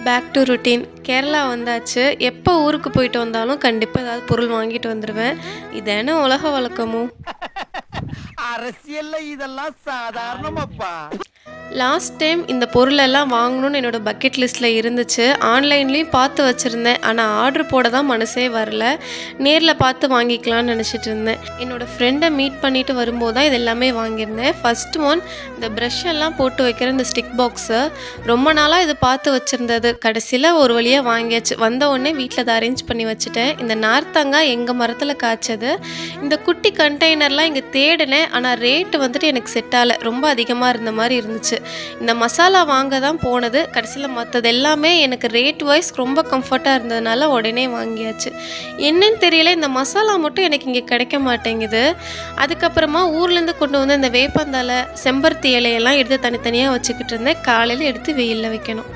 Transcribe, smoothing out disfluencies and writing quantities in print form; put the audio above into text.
Back to routine. Kerala வந்தாச்சு. எப்போ ஊருக்கு போயிட்டு வந்தாலும் கண்டிப்பாக ஏதாவது பொருள் வாங்கிட்டு வந்துடுவேன். இதான உலக வழக்கமும். அரசியல்ல இதெல்லாம் சாதாரணமாப்பா. லாஸ்ட் டைம் இந்த பொருளெல்லாம் வாங்கணும்னு என்னோடய பக்கெட் லிஸ்ட்டில் இருந்துச்சு. ஆன்லைன்லேயும் பார்த்து வச்சுருந்தேன். ஆனால் ஆர்டர் போட தான் மனசே வரல. நேரில் பார்த்து வாங்கிக்கலாம்னு நினச்சிட்டு இருந்தேன். என்னோடய ஃப்ரெண்டை மீட் பண்ணிவிட்டு வரும்போது தான் இது எல்லாமே வாங்கியிருந்தேன். ஃபஸ்ட் ஒன் இந்த ப்ரஷ் எல்லாம் போட்டு வைக்கிற இந்த ஸ்டிக் பாக்ஸு. ரொம்ப நாளாக இது பார்த்து வச்சுருந்தது. கடைசியில் ஒரு வழியாக வாங்கியாச்சு. வந்த உடனே வீட்டில் அதை அரேஞ்ச் பண்ணி வச்சுட்டேன். இந்த நார்த்தங்காய் எங்கள் மரத்தில் காய்ச்சது. இந்த குட்டி கண்டெய்னர்லாம் இங்கே தேடினேன். ஆனால் ரேட்டு வந்துட்டு எனக்கு செட் ஆகலை. ரொம்ப அதிகமாக இருந்த மாதிரி இருந்துச்சு. இந்த மசாலா வாங்க தான் போனது. கடைசியில் மற்றது எல்லாமே எனக்கு ரேட் வைஸ் ரொம்ப கம்ஃபர்ட்டாக இருந்ததுனால உடனே வாங்கியாச்சு. என்னன்னு தெரியல, இந்த மசாலா மட்டும் எனக்கு இங்கே கிடைக்க மாட்டேங்குது. அதுக்கப்புறமா ஊர்லேருந்து கொண்டு வந்து இந்த வேப்பந்தலை, செம்பருத்தி இலையெல்லாம் எடுத்து தனித்தனியாக வச்சுக்கிட்டு இருந்தேன். காலையில் எடுத்து வெயிலில் வைக்கணும்.